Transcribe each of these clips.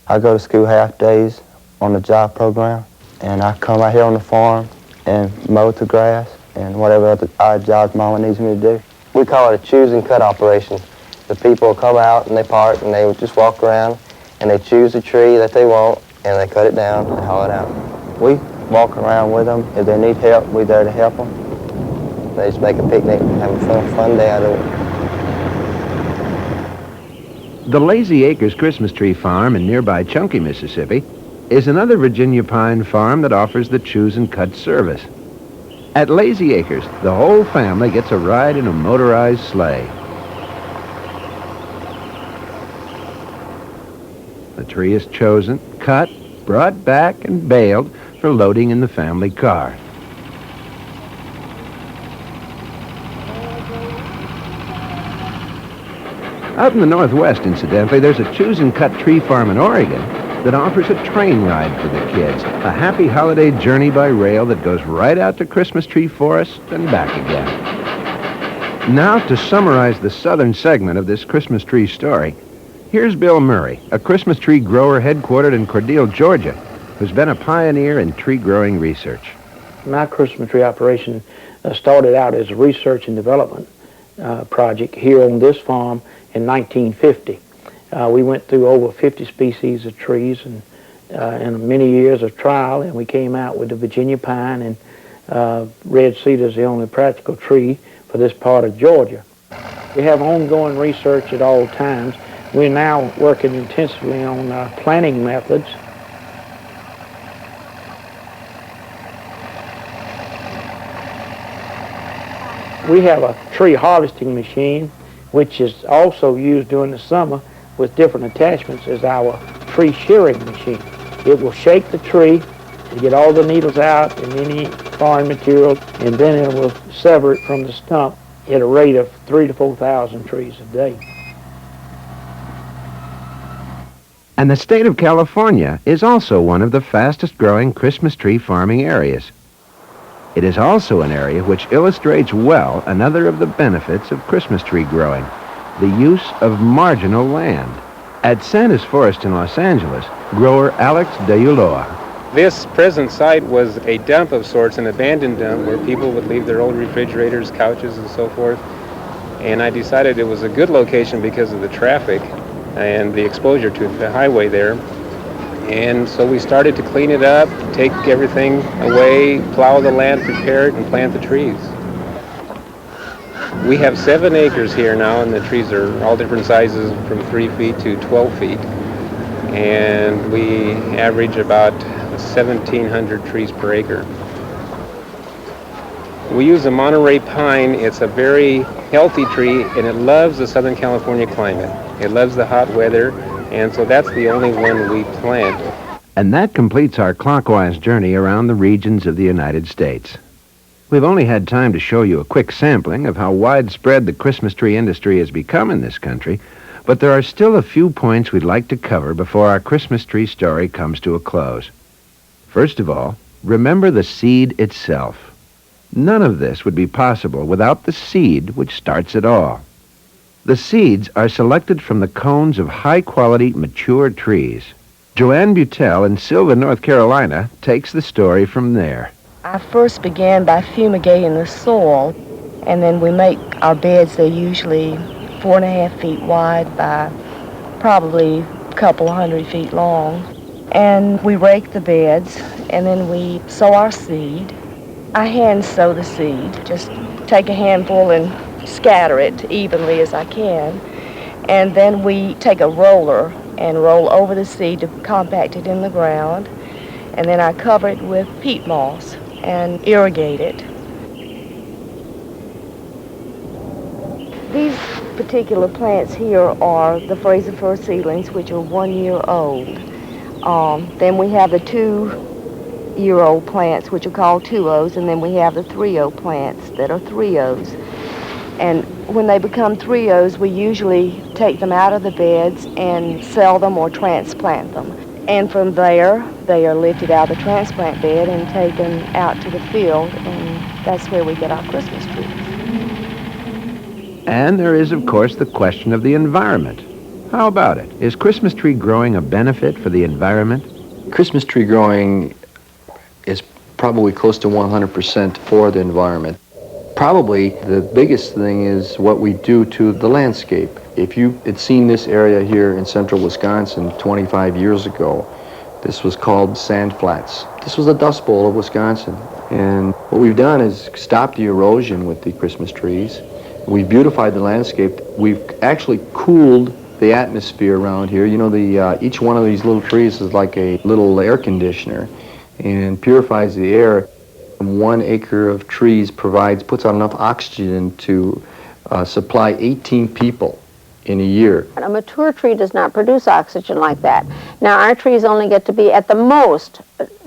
I go to school half days on the job program, and I come out here on the farm and mow the grass and whatever other odd jobs Mama needs me to do. We call it a choose and cut operation. The people come out and they park and they just walk around and they choose a tree that they want and they cut it down and haul it out. We walk around with them. If they need help, we're there to help them. They just make a picnic and have a fun day out of it. The Lazy Acres Christmas Tree Farm in nearby Chunky, Mississippi, is another Virginia pine farm that offers the choose and cut service. At Lazy Acres, the whole family gets a ride in a motorized sleigh. The tree is chosen, cut, brought back, and baled for loading in the family car. Out in the Northwest, incidentally, there's a choose and cut tree farm in Oregon that offers a train ride for the kids, a happy holiday journey by rail that goes right out to Christmas Tree Forest and back again. Now, to summarize the southern segment of this Christmas tree story, here's Bill Murray, a Christmas tree grower headquartered in Cordele, Georgia, who's been a pioneer in tree growing research. My Christmas tree operation started out as a research and development project here on this farm in 1950. We went through over 50 species of trees and many years of trial, and we came out with the Virginia pine, and red cedar is the only practical tree for this part of Georgia. We have ongoing research at all times. We're now working intensively on planting methods. We have a tree harvesting machine, which is also used during the summer with different attachments as our tree shearing machine. It will shake the tree to get all the needles out and any foreign material, and then it will sever it from the stump at a rate of 3,000 to 4,000 trees a day. And the state of California is also one of the fastest growing Christmas tree farming areas. It is also an area which illustrates well another of the benefits of Christmas tree growing, the use of marginal land. At Santa's Forest in Los Angeles, grower Alex De Ulloa. This present site was a dump of sorts, an abandoned dump where people would leave their old refrigerators, couches, and so forth. And I decided it was a good location because of the traffic and the exposure to the highway there. And so we started to clean it up, take everything away, plow the land, prepare it, and plant the trees. We have 7 acres here now, and the trees are all different sizes from 3 feet to 12 feet. And we average about 1,700 trees per acre. We use a Monterey pine. It's a very healthy tree, and it loves the Southern California climate. It loves the hot weather, and so that's the only one we plant. And that completes our clockwise journey around the regions of the United States. We've only had time to show you a quick sampling of how widespread the Christmas tree industry has become in this country, but there are still a few points we'd like to cover before our Christmas tree story comes to a close. First of all, remember the seed itself. None of this would be possible without the seed which starts it all. The seeds are selected from the cones of high-quality, mature trees. Joanne Butel in Sylva, North Carolina, takes the story from there. I first began by fumigating the soil, and then we make our beds. They're usually 4.5 feet wide by probably a couple of 100 feet long. And we rake the beds, and then we sow our seed. I hand sow the seed, just take a handful and scatter it evenly as I can. And then we take a roller and roll over the seed to compact it in the ground. And then I cover it with peat moss and irrigate it. These particular plants here are the Fraser fir seedlings, which are 1 year old. Then we have the 2-year-old plants, which are called 2-0s, and then we have the 3-0 plants that are 3-0s. And when they become 3-0s, we usually take them out of the beds and sell them or transplant them. And from there, they are lifted out of the transplant bed and taken out to the field, and that's where we get our Christmas trees. And there is, of course, the question of the environment. How about it? Is Christmas tree growing a benefit for the environment? Christmas tree growing is probably close to 100% for the environment. Probably the biggest thing is what we do to the landscape. If you had seen this area here in central Wisconsin 25 years ago, this was called Sand Flats. This was the Dust Bowl of Wisconsin. And what we've done is stop the erosion with the Christmas trees. We've beautified the landscape. We've actually cooled the atmosphere around here. You know, each one of these little trees is like a little air conditioner and purifies the air. 1 acre of trees puts out enough oxygen to supply 18 people in a year. A mature tree does not produce oxygen like that. Now, our trees only get to be at the most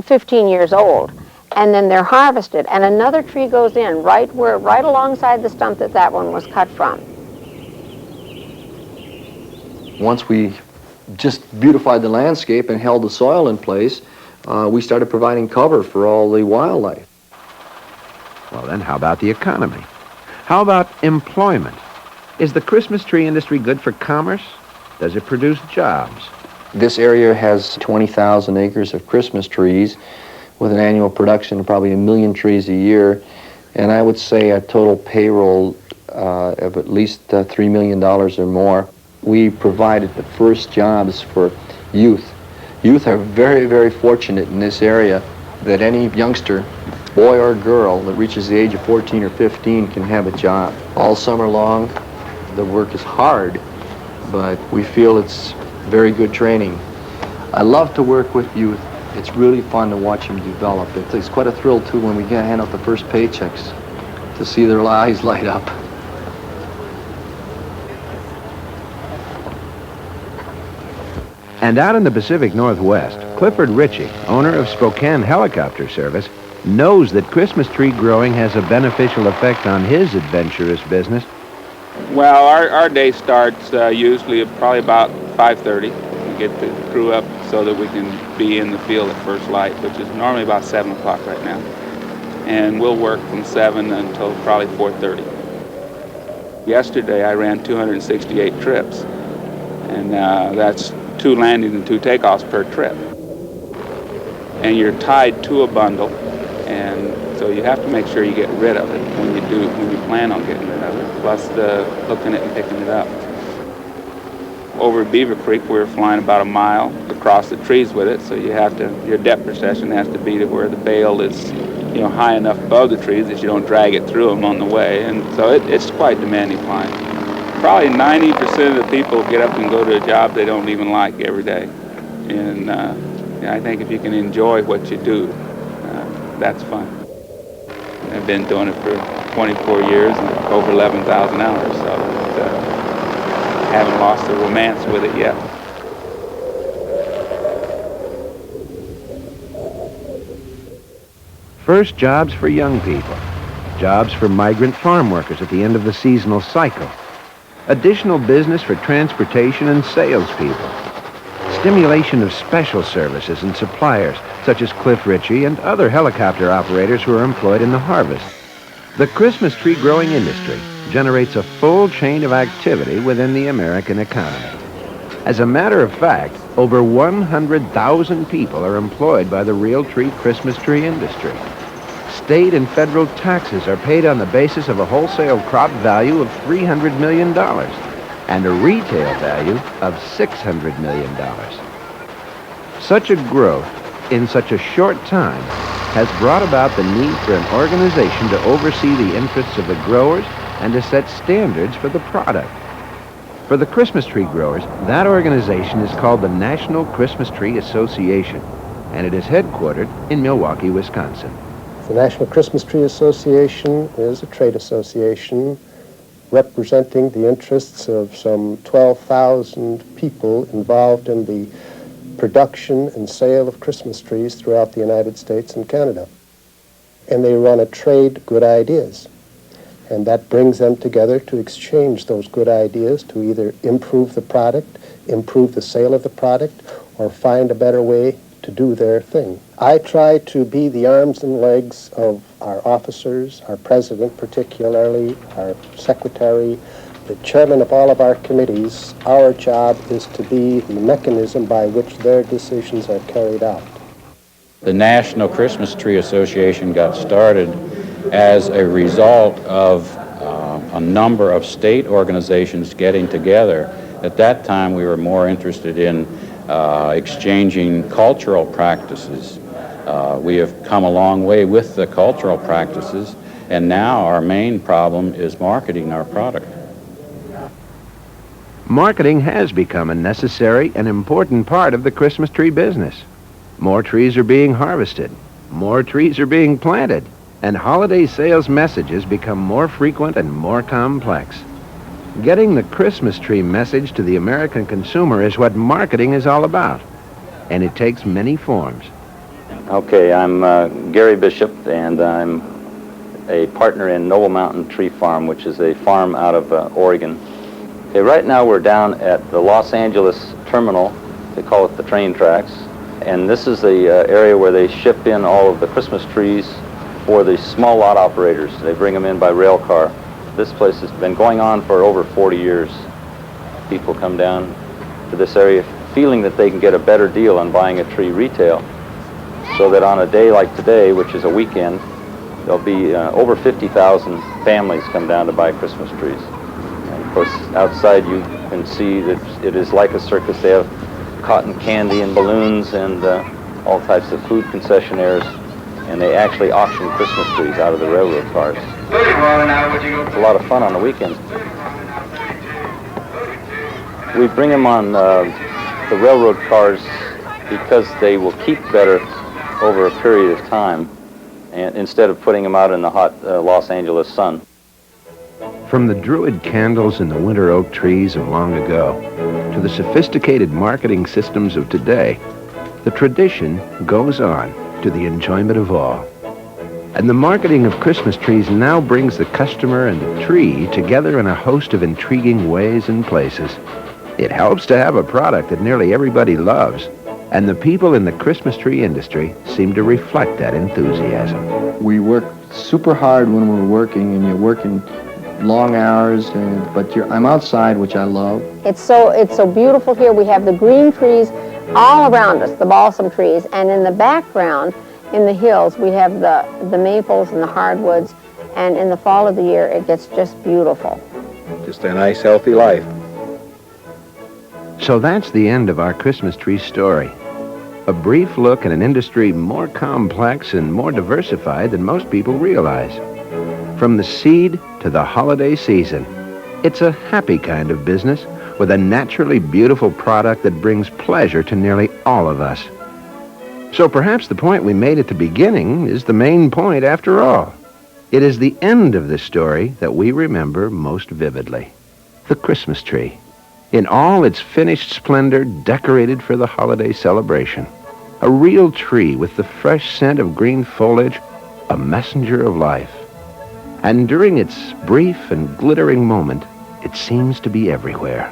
15 years old, and then they're harvested, and another tree goes in right alongside the stump that one was cut from. Once we just beautified the landscape and held the soil in place, we started providing cover for all the wildlife. Well, then how about the economy? How about employment? Is the Christmas tree industry good for commerce? Does it produce jobs? This area has 20,000 acres of Christmas trees with an annual production of probably 1 million trees a year. And I would say a total payroll of at least $3 million or more. We provided the first jobs for youth. Youth are very, very fortunate in this area that any youngster, boy or girl, that reaches the age of 14 or 15 can have a job. All summer long, the work is hard, but we feel it's very good training. I love to work with youth. It's really fun to watch them develop. It's quite a thrill, too, when we get hand out the first paychecks to see their eyes light up. And out in the Pacific Northwest, Clifford Ritchie, owner of Spokane Helicopter Service, knows that Christmas tree growing has a beneficial effect on his adventurous business. Well, our day starts usually probably about 5:30. We get the crew up so that we can be in the field at first light, which is normally about 7 o'clock right now. And we'll work from 7 until probably 4:30. Yesterday I ran 268 trips, and that's 2 landings and 2 takeoffs per trip. And you're tied to a bundle, and so you have to make sure you get rid of it when you plan on getting rid of it, plus the hooking it and picking it up. Over Beaver Creek, we were flying about 1 mile across the trees with it, so your depth perception has to be to where the bale is, high enough above the trees that you don't drag it through them on the way, and so it's quite demanding flying. Probably 90% of the people get up and go to a job they don't even like every day, and I think if you can enjoy what you do, that's fun. I've been doing it for 24 years and over 11,000 hours, so haven't lost the romance with it yet. First, jobs for young people. Jobs for migrant farm workers at the end of the seasonal cycle. Additional business for transportation and salespeople. Stimulation of special services and suppliers, such as Cliff Ritchie and other helicopter operators who are employed in the harvest. The Christmas tree growing industry generates a full chain of activity within the American economy. As a matter of fact, over 100,000 people are employed by the Realtree Christmas tree industry. State and federal taxes are paid on the basis of a wholesale crop value of $300 million and a retail value of $600 million. Such a growth in such a short time has brought about the need for an organization to oversee the interests of the growers and to set standards for the product. For the Christmas tree growers, that organization is called the National Christmas Tree Association, and it is headquartered in Milwaukee, Wisconsin. The National Christmas Tree Association is a trade association representing the interests of some 12,000 people involved in the production and sale of Christmas trees throughout the United States and Canada. And they run a trade good ideas. And that brings them together to exchange those good ideas to either improve the product, improve the sale of the product, or find a better way to do their thing. I try to be the arms and legs of our officers, our president particularly, our secretary, the chairman of all of our committees, our job is to be the mechanism by which their decisions are carried out. The National Christmas Tree Association got started as a result of a number of state organizations getting together. At that time, we were more interested in exchanging cultural practices. We have come a long way with the cultural practices, and now our main problem is marketing our product. Marketing has become a necessary and important part of the Christmas tree business. More trees are being harvested, more trees are being planted, and holiday sales messages become more frequent and more complex. Getting the Christmas tree message to the American consumer is what marketing is all about, and it takes many forms. Okay, I'm Gary Bishop, and I'm a partner in Noble Mountain Tree Farm, which is a farm out of Oregon. Okay, right now we're down at the Los Angeles terminal. They call it the train tracks. And this is the area where they ship in all of the Christmas trees for the small lot operators. They bring them in by rail car. This place has been going on for over 40 years. People come down to this area feeling that they can get a better deal on buying a tree retail, so that on a day like today, which is a weekend, there'll be over 50,000 families come down to buy Christmas trees. And of course, outside you can see that it is like a circus. They have cotton candy and balloons and all types of food concessionaires, and they actually auction Christmas trees out of the railroad cars. It's a lot of fun on the weekends. We bring them on the railroad cars because they will keep better over a period of time, and instead of putting them out in the hot Los Angeles sun. From the Druid candles in the winter oak trees of long ago to the sophisticated marketing systems of today, the tradition goes on to the enjoyment of all. And the marketing of Christmas trees now brings the customer and the tree together in a host of intriguing ways and places. It helps to have a product that nearly everybody loves, and the people in the Christmas tree industry seem to reflect that enthusiasm. We work super hard when we're working, and you're working long hours, but I'm outside, which I love. It's so beautiful here. We have the green trees all around us, the balsam trees, and in the background, in the hills, we have the maples and the hardwoods, and in the fall of the year, it gets just beautiful. Just a nice, healthy life. So that's the end of our Christmas tree story. A brief look at an industry more complex and more diversified than most people realize. From the seed to the holiday season, it's a happy kind of business with a naturally beautiful product that brings pleasure to nearly all of us. So perhaps the point we made at the beginning is the main point after all. It is the end of the story that we remember most vividly. The Christmas tree, in all its finished splendor, decorated for the holiday celebration. A real tree with the fresh scent of green foliage, a messenger of life. And during its brief and glittering moment, it seems to be everywhere.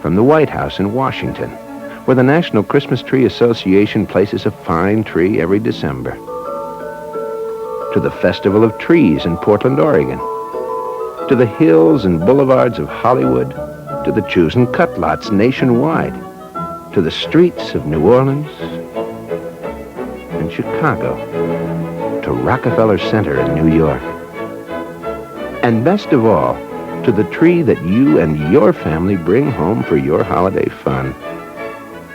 From the White House in Washington, where the National Christmas Tree Association places a fine tree every December, to the Festival of Trees in Portland, Oregon, to the hills and boulevards of Hollywood, to the choose and cut lots nationwide, to the streets of New Orleans and Chicago, to Rockefeller Center in New York. And best of all, to the tree that you and your family bring home for your holiday fun.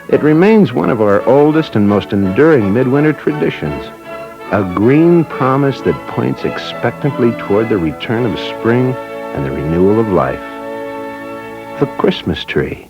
It remains one of our oldest and most enduring midwinter traditions, a green promise that points expectantly toward the return of spring and the renewal of life. The Christmas tree.